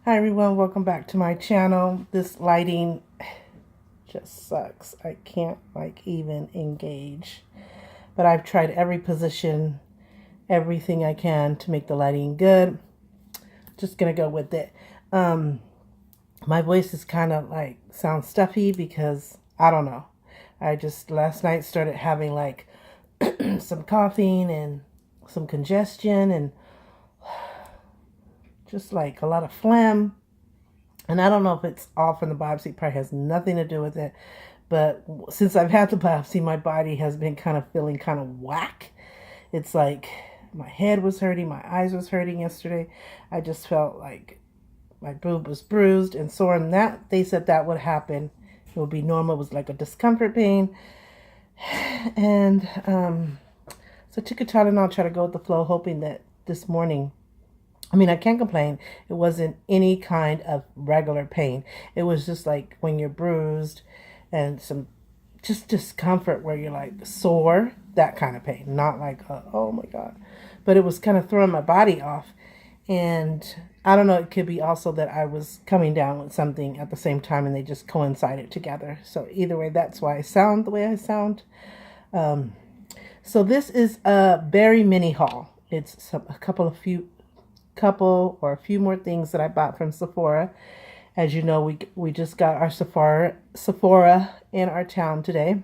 Hi everyone, welcome back to my channel. This lighting just sucks. I can't even engage. But I've tried every position, everything I can to make the lighting good. Just gonna go with it. My voice is kind of sounds stuffy because I don't know. I just last night started having some coughing and some congestion and just a lot of phlegm. And I don't know if it's all from the biopsy. It probably has nothing to do with it. But since I've had the biopsy, my body has been kind of feeling kind of whack. It's like my head was hurting, my eyes was hurting yesterday. I just felt like my boob was bruised and sore, and that they said that would happen. It would be normal. It was like a discomfort pain. And so I took a Tylenol, try to go with the flow, hoping that this morning, I can't complain. It wasn't any kind of regular pain. It was just like when you're bruised and some just discomfort where you're like sore, that kind of pain. Not like, oh my God. But it was kind of throwing my body off. And I don't know, it could be also that I was coming down with something at the same time and they just coincided together. So either way, that's why I sound the way I sound. So this is a very mini haul. It's a couple or a few more things that I bought from Sephora. As you know, we just got our Sephora in our town today.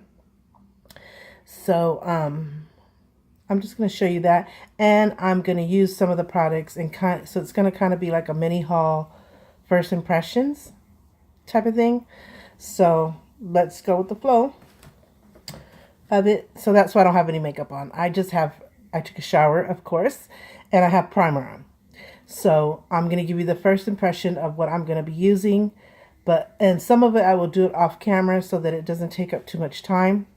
So I'm just going to show you that, and I'm going to use some of the products and so it's going to kind of be like a mini haul, first impressions type of thing. So let's go with the flow of it. So that's why I don't have any makeup on. I took a shower, of course, and I have primer on. So I'm going to give you the first impression of what I'm going to be using. And some of it I will do it off camera so that it doesn't take up too much time.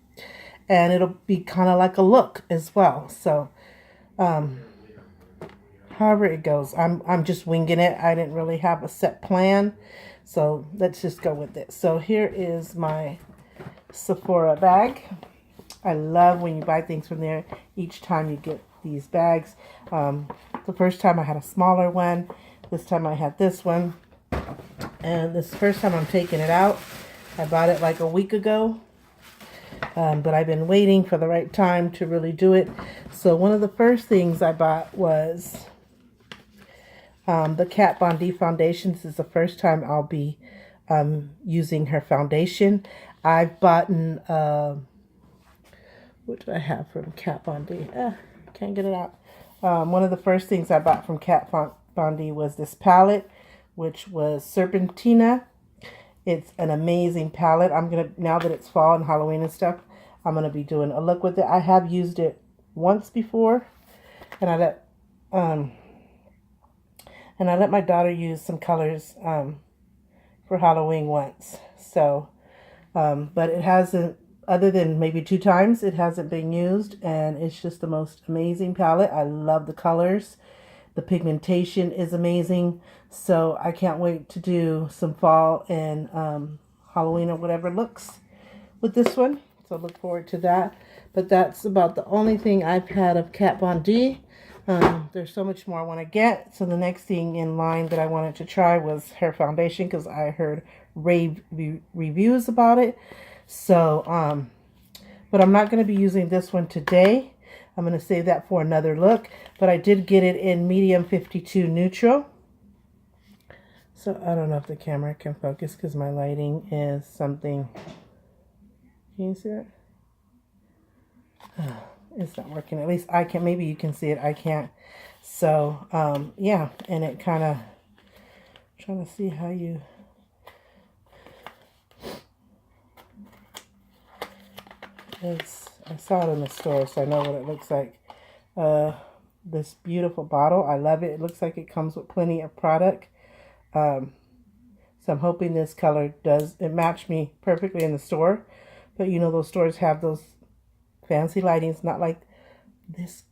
And it'll be kind of like a look as well. So however it goes, I'm just winging it. I didn't really have a set plan. So let's just go with it. So here is my Sephora bag. I love when you buy things from there. Each time you get these bags. The first time I had a smaller one. This time I had this one. And this first time I'm taking it out. I bought it like a week ago. But I've been waiting for the right time to really do it. So one of the first things I bought was the Kat Von D foundation. This is the first time I'll be using her foundation. I've bought what do I have from Kat Von D? Can't get it out. One of the first things I bought from Kat Von D was this palette, which was Serpentina. It's an amazing palette. now that it's fall and Halloween and stuff, I'm gonna be doing a look with it. I have used it once before, and I let my daughter use some colors for Halloween once. So, but it hasn't. Other than maybe 2 times, it hasn't been used, and it's just the most amazing palette. I love the colors. The pigmentation is amazing. So I can't wait to do some fall and Halloween or whatever looks with this one. So look forward to that. But that's about the only thing I've had of Kat Von D. There's so much more I want to get. So the next thing in line that I wanted to try was her foundation because I heard rave reviews about it. So, but I'm not going to be using this one today. I'm going to save that for another look. But I did get it in medium 52 neutral. So I don't know if the camera can focus because my lighting is something. Can you see it? It's not working. At least I can. Maybe you can see it. I can't. So, yeah. And it kind of, trying to see how you. I saw it in the store, so I know what it looks like. This beautiful bottle. I love it. It looks like it comes with plenty of product. So I'm hoping this color it match me perfectly in the store. But you know, those stores have those fancy lightings, not like this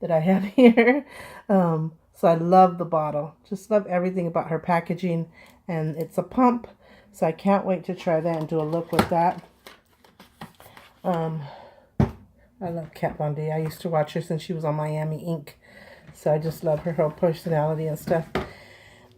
that I have here. So I love the bottle. Just love everything about her packaging. And it's a pump. So I can't wait to try that and do a look with that. I love Kat Von D. I used to watch her since she was on Miami Ink. So I just love her whole personality and stuff.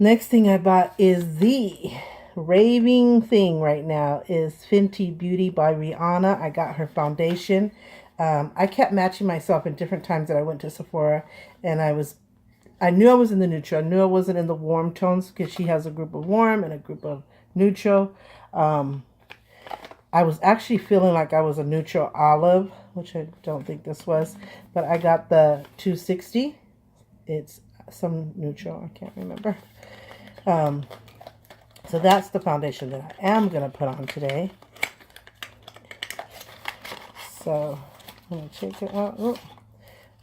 Next thing I bought is the raving thing right now is Fenty Beauty by Rihanna. I got her foundation. I kept matching myself in different times that I went to Sephora, and I knew I was in the neutral. I knew I wasn't in the warm tones because she has a group of warm and a group of neutral. I was actually feeling like I was a neutral olive, which I don't think this was, but I got the 260. It's some neutral, I can't remember. So that's the foundation that I am going to put on today. So I'm going to check it out. Oh,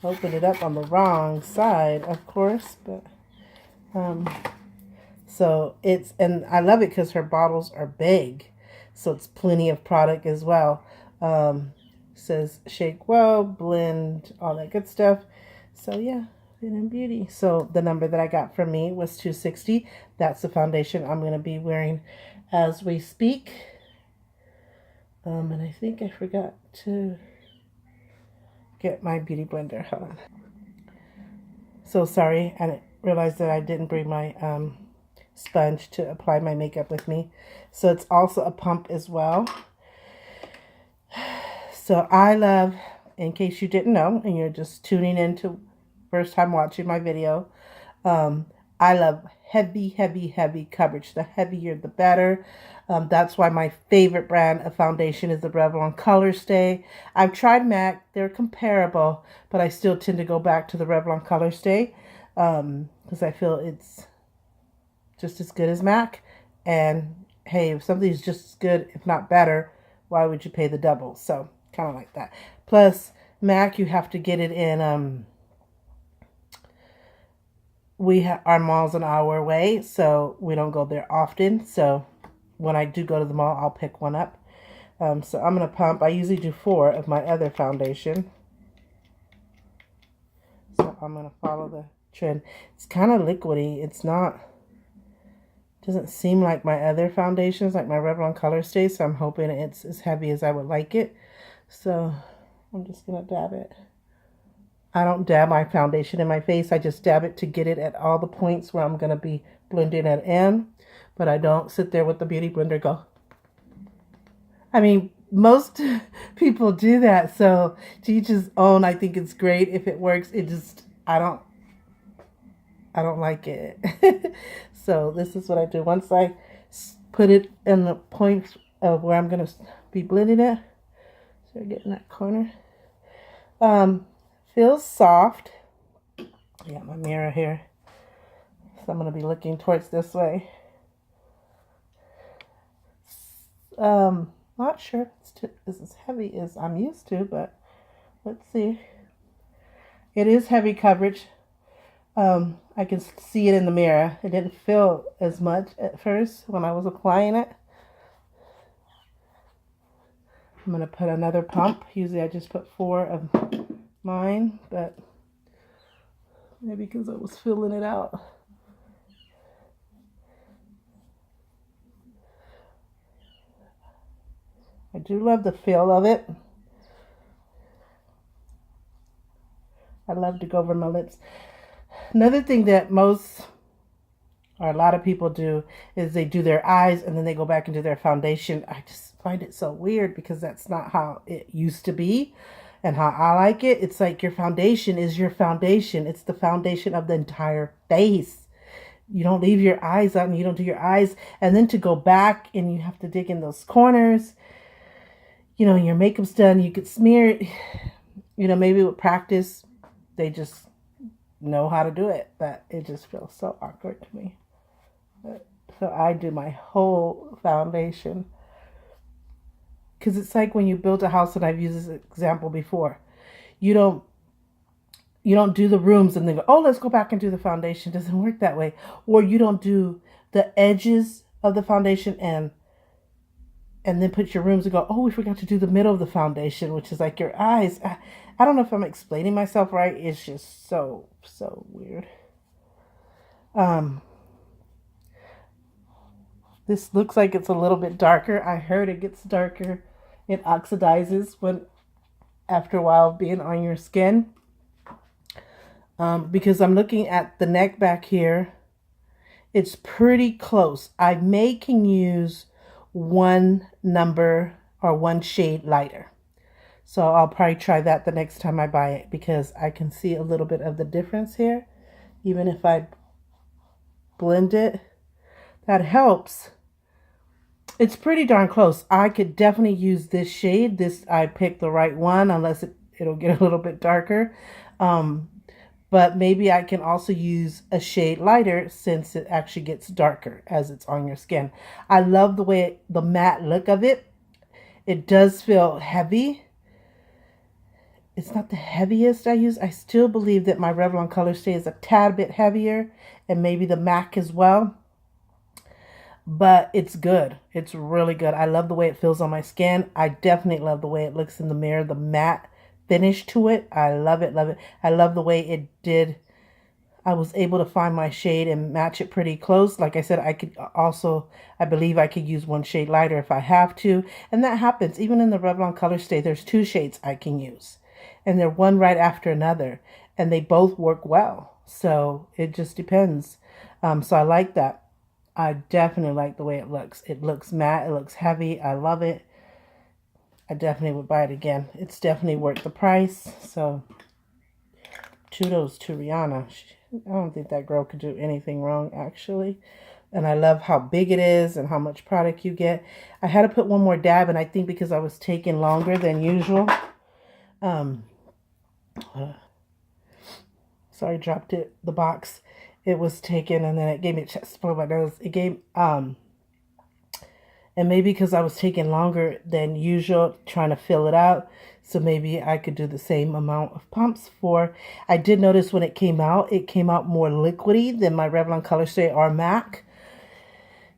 opened it up on the wrong side, of course, but so it's, and I love it because her bottles are big, so it's plenty of product as well. Says shake well, blend, all that good stuff. So yeah, Fit and Beauty. So the number that I got from me was 260. That's the foundation I'm going to be wearing as we speak. And I think I forgot to get my beauty blender. Hold on. So sorry, I didn't realize that I didn't bring my sponge to apply my makeup with me. So it's also a pump as well. So I love, in case you didn't know, and you're just tuning in to first time watching my video, I love heavy, heavy, heavy coverage. The heavier, the better. That's why my favorite brand of foundation is the Revlon Color Stay. I've tried MAC. They're comparable, but I still tend to go back to the Revlon Color Stay because I feel it's just as good as MAC. And hey, if something's just as good, if not better, why would you pay the double? So kind of like that. Plus, MAC, you have to get it in, our mall's an hour away, so we don't go there often. So when I do go to the mall, I'll pick one up. So I'm going to pump. I usually do 4 of my other foundation. So I'm going to follow the trend. It's kind of liquidy. It's not, doesn't seem like my other foundations, like my Revlon Color Stay. So I'm hoping it's as heavy as I would like it. So I'm just going to dab it. I don't dab my foundation in my face. I just dab it to get it at all the points where I'm going to be blending it in. But I don't sit there with the beauty blender go. I mean, most people do that. So to each his own. I think it's great if it works. It just, I don't like it. So this is what I do. Once I put it in the points of where I'm going to be blending it. So I get in that corner. Feels soft. I got my mirror here. So I'm going to be looking towards this way. Not sure if it's as heavy as I'm used to, but let's see. It is heavy coverage. I can see it in the mirror. It didn't feel as much at first when I was applying it. I'm going to put another pump. Usually I just put 4 of mine, but maybe because I was filling it out. I do love the feel of it. I love to go over my lips. Another thing that most or a lot of people do is they do their eyes and then they go back and do their foundation. I just find it so weird because that's not how it used to be and how I like it. It's like your foundation is your foundation. It's the foundation of the entire face. You don't leave your eyes out and you don't do your eyes. And then to go back and you have to dig in those corners. You know, your makeup's done. You could smear it. You know, maybe with practice, they just know how to do it. But it just feels so awkward to me. So I do my whole foundation. Because it's like when you build a house, and I've used this example before. You don't do the rooms and then go, oh, let's go back and do the foundation. It doesn't work that way. Or you don't do the edges of the foundation and then put your rooms and go, oh, we forgot to do the middle of the foundation, which is like your eyes. I don't know if I'm explaining myself right. It's just so weird. This looks like it's a little bit darker. I heard it gets darker. It oxidizes after a while of being on your skin. Because I'm looking at the neck back here. It's pretty close. I can use one number or one shade lighter. So I'll probably try that the next time I buy it because I can see a little bit of the difference here. Even if I blend it, that helps. It's pretty darn close. I could definitely use this shade. I picked the right one, unless it'll get a little bit darker. But maybe I can also use a shade lighter since it actually gets darker as it's on your skin. I love the way the matte look of it. It does feel heavy. It's not the heaviest I use. I still believe that my Revlon Color Stay is a tad bit heavier, and maybe the MAC as well. But it's good. It's really good. I love the way it feels on my skin. I definitely love the way it looks in the mirror. The matte finish to it. I love it, love it. I love the way it did. I was able to find my shade and match it pretty close. Like I said, I could also, I believe I could use one shade lighter if I have to. And that happens. Even in the Revlon Color Stay, there's 2 shades I can use. And they're one right after another. And they both work well. So it just depends. So I like that. I definitely like the way it looks. It looks matte. It looks heavy. I love it. I definitely would buy it again. It's definitely worth the price. So kudos to Rihanna. I don't think that girl could do anything wrong, actually. And I love how big it is and how much product you get. I had to put one more dab, and I think because I was taking longer than usual. Sorry, dropped it. The box. It was taken, and then it gave me a chest to blow my nose. It gave, and maybe because I was taking longer than usual trying to fill it out, so maybe I could do the same amount of pumps for. I did notice when it came out more liquidy than my Revlon Color Stay or MAC.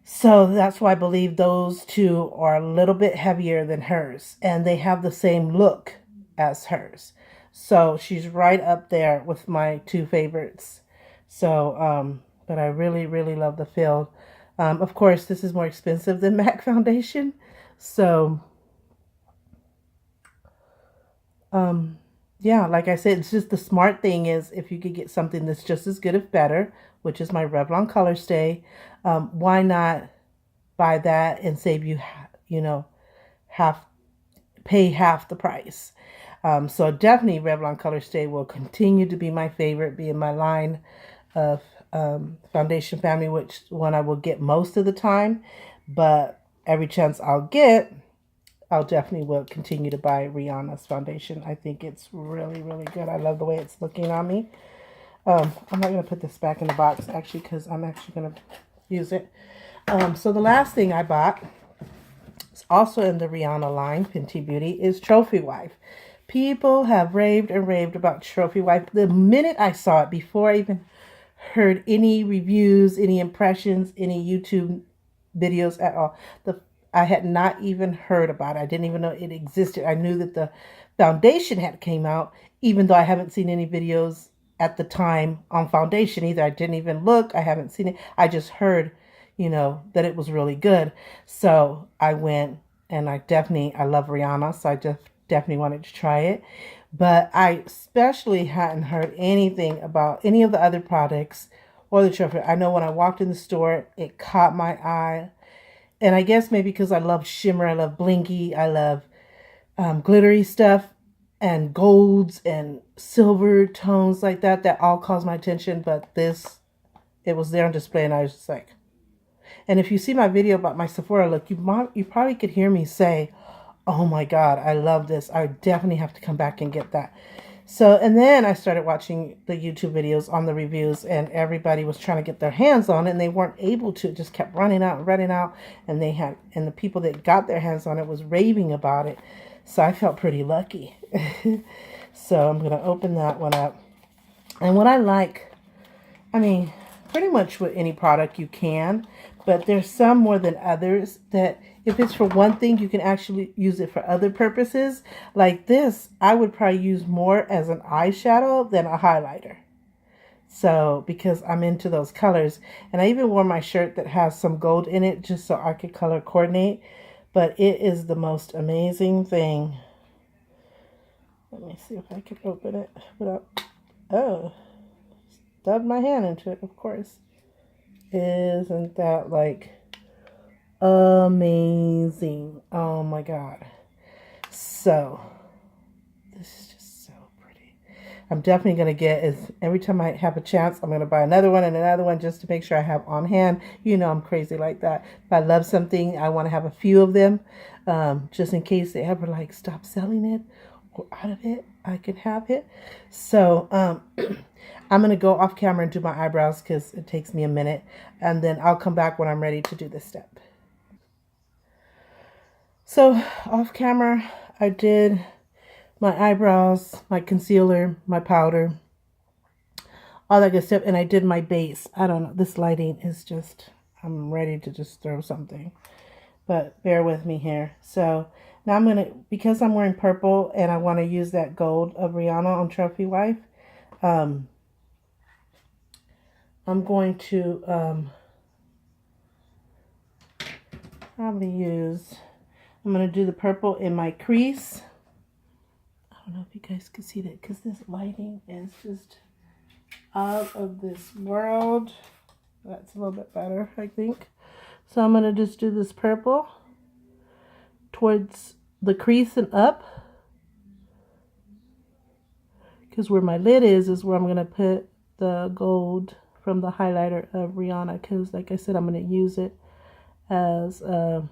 So that's why I believe those two are a little bit heavier than hers, and they have the same look as hers. So she's right up there with my 2 favorites. So, but I really, really love the feel. Of course, this is more expensive than MAC foundation. So, yeah, like I said, it's just the smart thing is if you could get something that's just as good, if better, which is my Revlon Color Stay, why not buy that and save you, pay half the price. So definitely Revlon Color Stay will continue to be my favorite, be in my line of foundation family, which one I will get most of the time. But every chance I'll get, I'll definitely will continue to buy Rihanna'S foundation. I think it's really, really good. I love the way it's looking on me. I'm not going to put this back in the box, actually, because I'm actually going to use it. So the last thing I bought, it's also in the Rihanna line, Fenty Beauty, is Trophy Wife. People have raved and raved about Trophy Wife. The minute I saw it, before I even heard any reviews, any impressions, any YouTube videos at all, I had not even heard about it. I didn't even know it existed. I knew that the foundation had came out, even though I haven't seen any videos at the time on foundation either. I didn't even look. I haven't seen it. I just heard, that it was really good. So I went, and I love Rihanna, so I just definitely wanted to try it. But I especially hadn't heard anything about any of the other products or the trophy. I know when I walked in the store, it caught my eye. And I guess maybe because I love shimmer, I love blinky, I love glittery stuff and golds and silver tones like that. That all calls my attention. But it was there on display, and I was just like. And if you see my video about my Sephora look, you probably could hear me say, oh my God, I love this. I definitely have to come back and get that. So, and then I started watching the YouTube videos on the reviews, and everybody was trying to get their hands on it, and they weren't able to. It just kept running out and running out. And the people that got their hands on it was raving about it. So I felt pretty lucky. So I'm going to open that one up. And what I like, pretty much with any product you can, but there's some more than others that if it's for one thing, you can actually use it for other purposes. Like this, I would probably use more as an eyeshadow than a highlighter. So, because I'm into those colors. And I even wore my shirt that has some gold in it just so I could color coordinate. But it is the most amazing thing. Let me see if I can open it without... Oh, stubbed my hand into it, of course. Isn't that like amazing? Oh my god. So, this is just so pretty. I'm definitely going to get, is every time I have a chance, I'm going to buy another one and another one just to make sure I have on hand. You know, I'm crazy like that. If I love something, I want to have a few of them, just in case they ever like stop selling it or out of it, I can have it. So, I'm going to go off camera and do my eyebrows because it takes me a minute. And then I'll come back when I'm ready to do this step. So, off camera, I did my eyebrows, my concealer, my powder, all that good stuff. And I did my base. I don't know. This lighting is just, I'm ready to just throw something. But bear with me here. So now I'm going to, because I'm wearing purple and I want to use that gold of Rihanna on Trophy Wife, I'm going to probably use, I'm going to do the purple in my crease. I don't know if you guys can see that because this lighting is just out of this world. That's a little bit better, I think. So I'm going to just do this purple towards the crease and up. Because where my lid is where I'm going to put the gold from the highlighter of Rihanna. Because like I said, I'm going to use it as a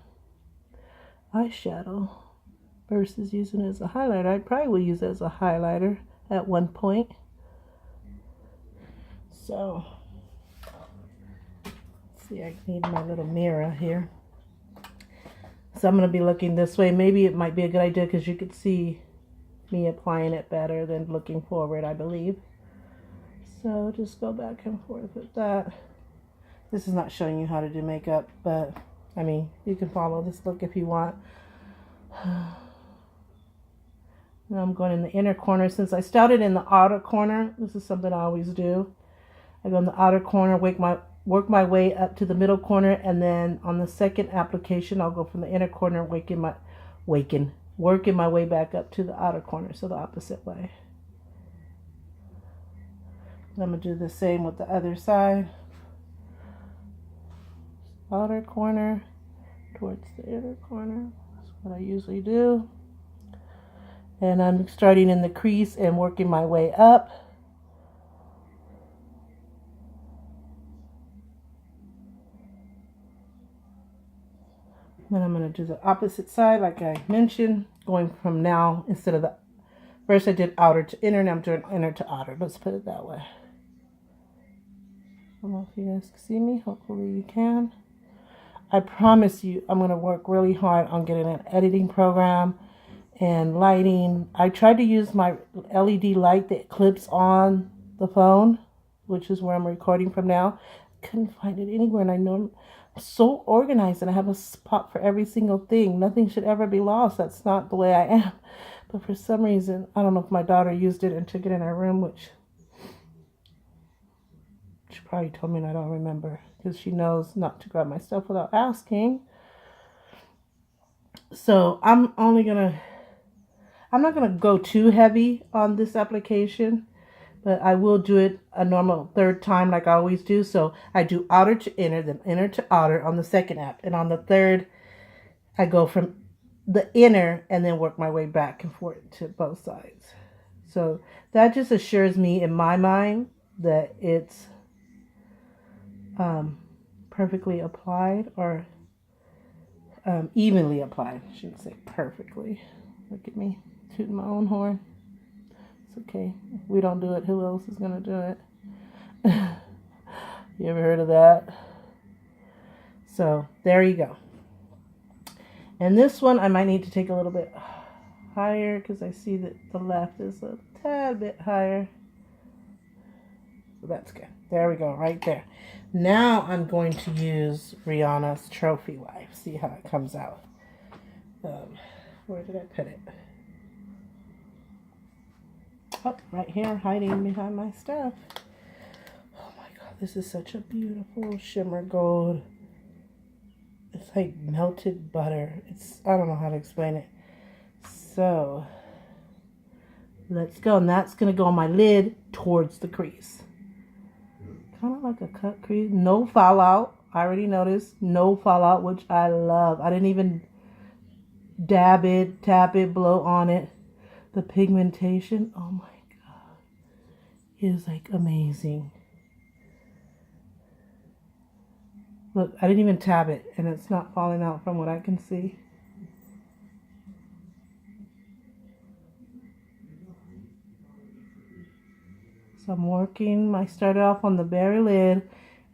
eyeshadow versus using it as a highlighter. I probably will use it as a highlighter at one point. So, let's see, I need my little mirror here. So I'm going to be looking this way. Maybe it might be a good idea because you could see me applying it better than looking forward, I believe. So just go back and forth with that. This is not showing you how to do makeup, but I mean, you can follow this look if you want. Now I'm going in the inner corner. Since I started in the outer corner, this is something I always do. I go in the outer corner, work my way up to the middle corner, and then on the second application, I'll go from the inner corner, working my way back up to the outer corner, so the opposite way. I'm going to do the same with the other side. Outer corner towards the inner corner. That's what I usually do. And I'm starting in the crease and working my way up. Then I'm going to do the opposite side like I mentioned, going from now, instead of the, first I did outer to inner, now I'm doing inner to outer. Let's put it that way. I don't know if you guys can see me. Hopefully you can. I promise you I'm going to work really hard on getting an editing program and lighting. I tried to use my LED light that clips on the phone, which is where I'm recording from now. Couldn't find it anywhere, and I know I'm so organized and I have a spot for every single thing. Nothing should ever be lost. That's not the way I am. But for some reason, I don't know if my daughter used it and took it in her room, which she probably told me and I don't remember because she knows not to grab my stuff without asking. So I'm not going to go too heavy on this application, but I will do it a normal third time like I always do. So I do outer to inner, then inner to outer on the second app. And on the third, I go from the inner and then work my way back and forth to both sides. So that just assures me in my mind that it's perfectly applied, or evenly applied. I shouldn't say perfectly. Look at me tooting my own horn. It's okay. If we don't do it, who else is going to do it? You ever heard of that? So there you go. And this one I might need to take a little bit higher because I see that the left is a tad bit higher. So that's good. There we go, right there. Now I'm going to use Rihanna'S Trophy Wife. See how it comes out. Where did I put it? Oh, right here, hiding behind my stuff. Oh my god, this is such a beautiful shimmer gold. It's like melted butter. I don't know how to explain it. So, let's go. And that's going to go on my lid towards the crease. kind of like a cut crease. No fallout. I already noticed. No fallout, which I love. I didn't even dab it, tap it, blow on it. The pigmentation, oh my God, is like amazing. Look, I didn't even tab it, and it's not falling out from what I can see. So I'm working, I started off on the bare lid,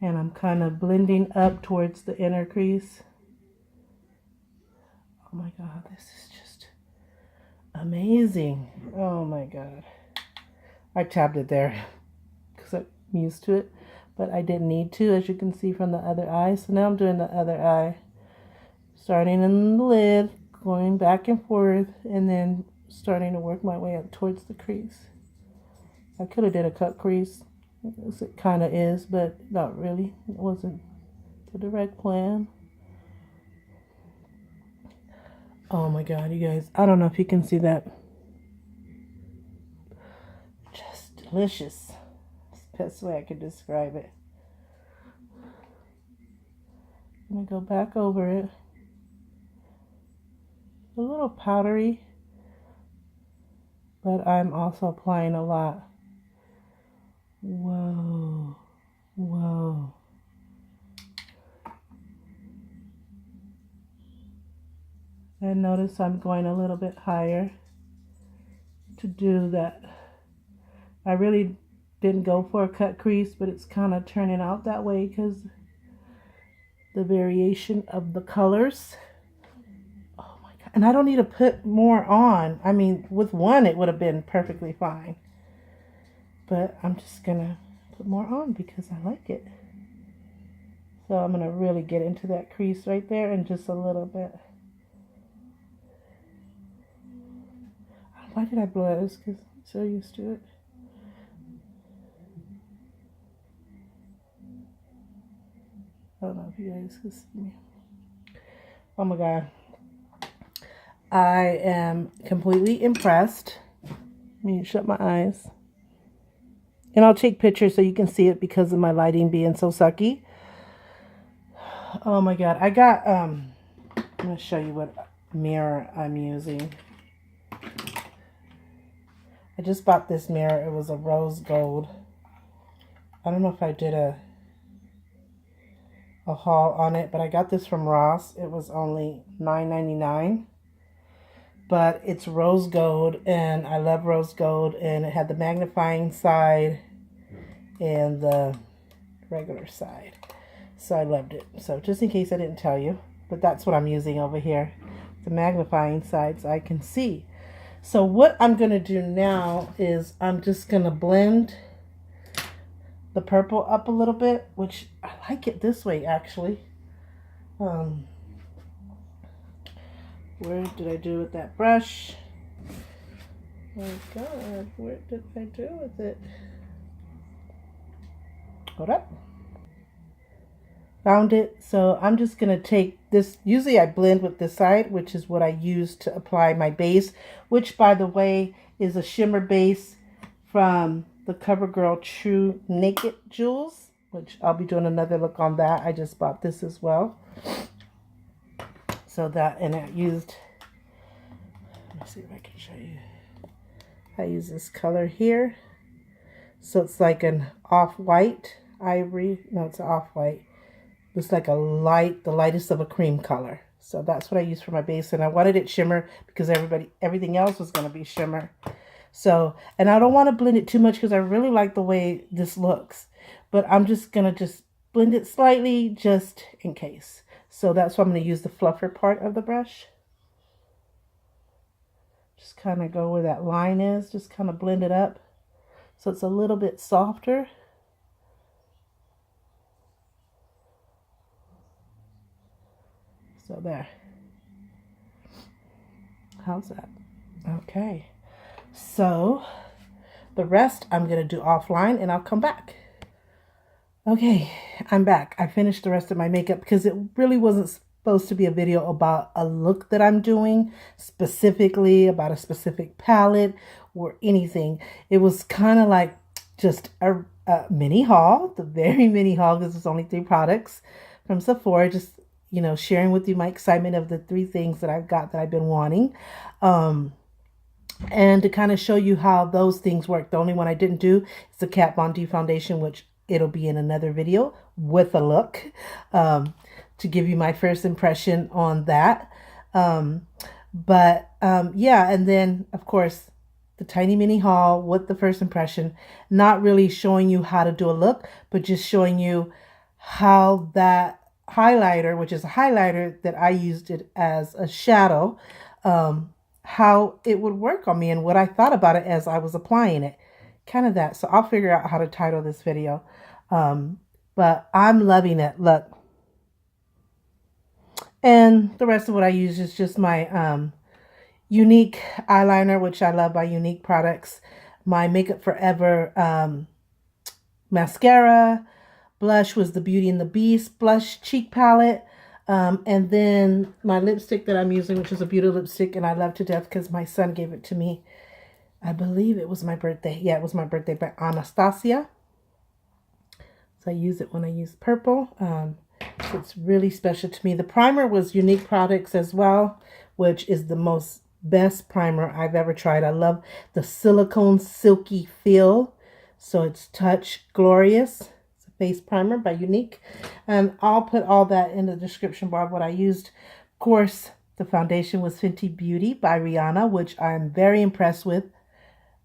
and I'm kind of blending up towards the inner crease. Oh my God, this is just amazing. Oh my God. I tabbed it there because I'm used to it, but I didn't need to, as you can see from the other eye. So now I'm doing the other eye, starting in the lid, going back and forth, and then starting to work my way up towards the crease. I could have did a cut crease. It kind of is, but not really. It wasn't the direct plan. Oh my God, you guys. I don't know if you can see that. Just delicious. That's the best way I could describe it. I'm going to go back over it. A little powdery, but I'm also applying a lot. Whoa. Whoa. And notice I'm going a little bit higher to do that. I really didn't go for a cut crease, but it's kind of turning out that way because the variation of the colors. Oh my God. And I don't need to put more on. I mean, with one, it would have been perfectly fine. But I'm just going to put more on because I like it. So I'm going to really get into that crease right there in just a little bit. Why did I blow this? Because I'm so used to it. I don't know if you guys can see me. Oh my God. I am completely impressed. Let me shut my eyes. And I'll take pictures so you can see it because of my lighting being so sucky. Oh my God. I got, I'm going to show you what mirror I'm using. I just bought this mirror. It was a rose gold. I don't know if I did a haul on it, but I got this from Ross. It was only $9.99. But it's rose gold, and I love rose gold, and it had the magnifying side and the regular side. So I loved it. So just in case I didn't tell you, but that's what I'm using over here. The magnifying side so I can see. So what I'm going to do now is I'm just going to blend the purple up a little bit, which I like it this way actually. Where did I do with that brush? Oh God, what did I do with it? Hold up. Found it. So I'm just going to take this. Usually I blend with this side, which is what I use to apply my base, which by the way is a shimmer base from the CoverGirl True Naked Jewels, which I'll be doing another look on that. I just bought this as well. So that, and I used, let me see if I can show you. I use this color here. So it's like an off-white ivory. No, it's an off-white. It's like a light, the lightest of a cream color. So that's what I use for my base. And I wanted it shimmer because everything else was going to be shimmer. So, and I don't want to blend it too much because I really like the way this looks. But I'm just going to just blend it slightly just in case. So that's why I'm going to use the fluffer part of the brush. Just kind of go where that line is. Just kind of blend it up so it's a little bit softer. So there. How's that? Okay. So the rest I'm going to do offline and I'll come back. Okay, I'm back. I finished the rest of my makeup because it really wasn't supposed to be a video about a look that I'm doing, specifically about a specific palette or anything. It was kind of like just a mini haul, the very mini haul, because it's only 3 products from Sephora. Just, you know, sharing with you my excitement of the 3 things that I've got that I've been wanting. And to kind of show you how those things work. The only one I didn't do is the Kat Von D foundation, which it'll be in another video with a look, to give you my first impression on that. Yeah, and then of course the tiny mini haul with the first impression, not really showing you how to do a look, but just showing you how that highlighter, which is a highlighter that I used it as a shadow, how it would work on me and what I thought about it as I was applying it. Kind of that. So I'll figure out how to title this video. But I'm loving it. Look. And the rest of what I use is just my Unique eyeliner, which I love by Unique products. My Makeup Forever mascara. Blush was the Beauty and the Beast blush cheek palette. And then my lipstick that I'm using, which is a Beauty lipstick, and I love to death because my son gave it to me. I believe it was my birthday. Yeah, it was my birthday, by Anastasia. So I use it when I use purple. So it's really special to me. The primer was Unique Products as well, which is the best primer I've ever tried. I love the silicone silky feel. So it's Touch Glorious. Face primer by Unique, and I'll put all that in the description bar of what I used. Of course, the foundation was Fenty Beauty by Rihanna, which I'm very impressed with.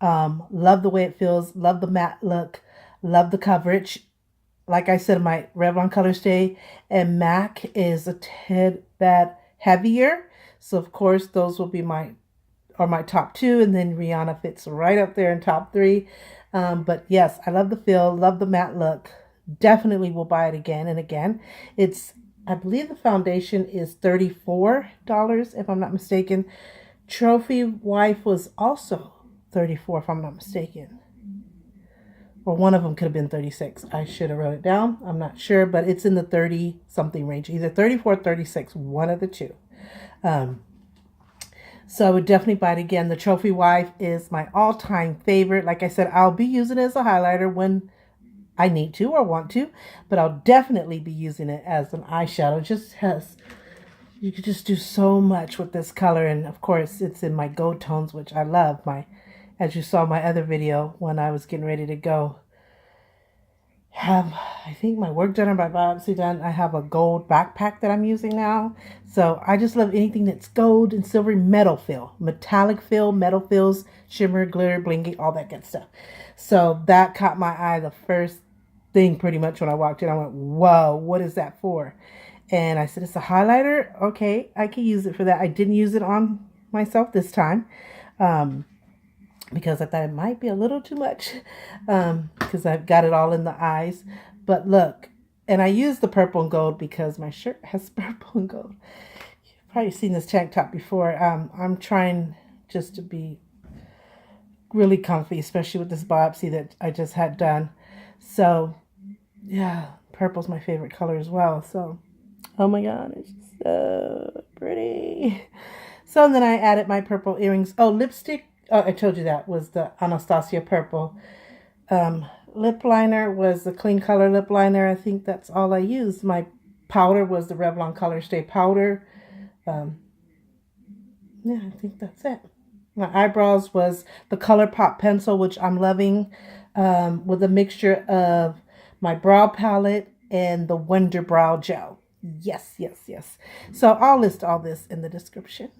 Love the way it feels, love the matte look, love the coverage. Like I said, my Revlon Color Stay and MAC is a tad bit heavier, so of course those will be my top 2, and then Rihanna fits right up there in top 3. But yes, I love the feel, love the matte look. Definitely will buy it again and again. I believe the foundation is $34, if I'm not mistaken. Trophy Wife was also $34, if I'm not mistaken. Or one of them could have been $36. I should have wrote it down. I'm not sure, but it's in the 30 something range. Either 34 or 36, one of the two. So I would definitely buy it again. The Trophy Wife is my all-time favorite. Like I said, I'll be using it as a highlighter when I need to or want to, but I'll definitely be using it as an eyeshadow. You could just do so much with this color, and of course it's in my gold tones, which I love. As you saw my other video when I was getting ready to go have, I think, my work done or my biopsy done, I have a gold backpack that I'm using now. So I just love anything that's gold and silvery, metal feel, metallic feel, metal feels, shimmer, glitter, blingy, all that good stuff. So that caught my eye the first thing pretty much when I walked in. I went, whoa, what is that for? And I said, it's a highlighter. Okay, I can use it for that. I didn't use it on myself this time because I thought it might be a little too much because I've got it all in the eyes. But look, and I used the purple and gold because my shirt has purple and gold. You've probably seen this tank top before. I'm trying just to be really comfy, especially with this biopsy that I just had done. So yeah, purple's my favorite color as well. So oh my god, it's so pretty. So then I added my purple earrings. Oh, lipstick, oh, I told you that was the Anastasia purple. Lip liner was the Clean Color lip liner. I think that's all I used. My powder was the Revlon Color Stay powder. Yeah, I think that's it. My eyebrows was the ColourPop pencil, which I'm loving, with a mixture of my brow palette and the Wonder Brow Gel. Yes, yes, yes. So I'll list all this in the description.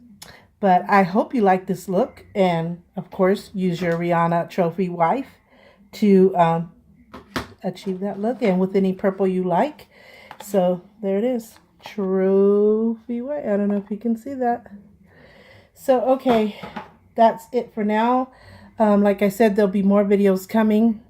But I hope you like this look. And, of course, use your Rihanna Trophy Wife to achieve that look. And with any purple you like. So there it is. Trophy Wife. I don't know if you can see that. So, okay. That's it for now. Like I said, there'll be more videos coming.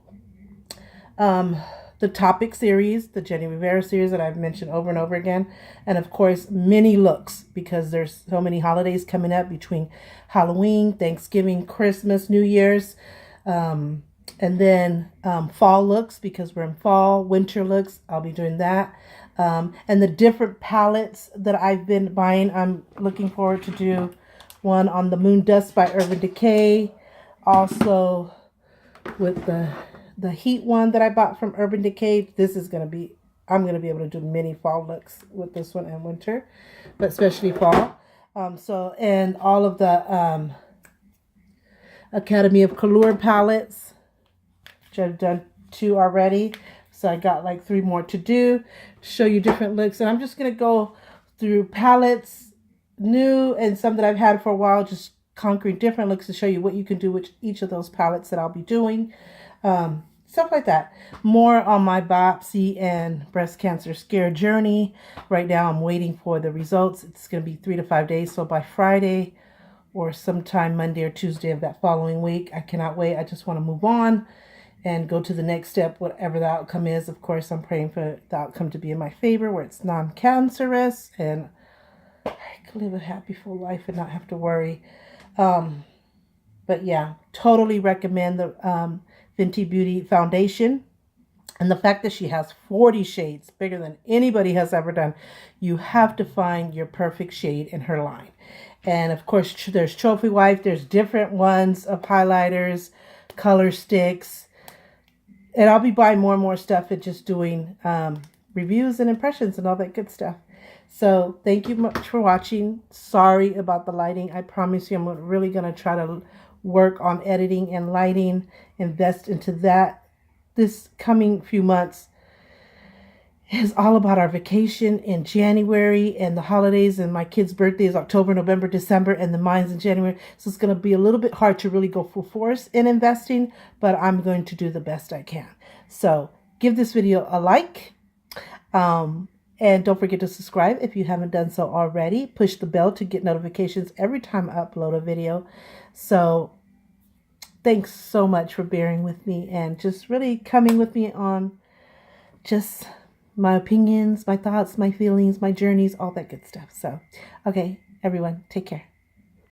The topic series, the Jenny Rivera series that I've mentioned over and over again. And of course, mini looks, because there's so many holidays coming up between Halloween, Thanksgiving, Christmas, New Year's. And then fall looks, because we're in fall, winter looks. I'll be doing that. And the different palettes that I've been buying. I'm looking forward to do one on the Moon Dust by Urban Decay. Also with the the heat one that I bought from Urban Decay. This is going to be, I'm going to be able to do many fall looks with this one and winter, but especially fall. And all of the Academy of Color palettes, which I've done 2 already. So I got like 3 more to do, show you different looks. And I'm just going to go through palettes, new and some that I've had for a while, just conquering different looks to show you what you can do with each of those palettes that I'll be doing. Stuff like that. More on my biopsy and breast cancer scare journey. Right now I'm waiting for the results. It's going to be 3 to 5 days. So by Friday or sometime Monday or Tuesday of that following week, I cannot wait. I just want to move on and go to the next step, whatever the outcome is. Of course, I'm praying for the outcome to be in my favor, where it's non-cancerous and I can live a happy full life and not have to worry. But yeah, totally recommend the Fenty Beauty foundation. And the fact that she has 40 shades, bigger than anybody has ever done. You have to find your perfect shade in her line. And of course, there's Trophy Wife. There's different ones of highlighters, color sticks. And I'll be buying more and more stuff and just doing reviews and impressions and all that good stuff. So thank you much for watching. Sorry about the lighting. I promise you I'm really going to try to work on editing and lighting, invest into that. This coming few months is all about our vacation in January and the holidays, and my kids' birthdays October, November, December, and the mine's in January. So it's going to be a little bit hard to really go full force in investing, but I'm going to do the best I can. So give this video a like, and don't forget to subscribe if you haven't done so already. Push the bell to get notifications every time I upload a video. So thanks so much for bearing with me and just really coming with me on just my opinions, my thoughts, my feelings, my journeys, all that good stuff. So, okay, everyone, take care.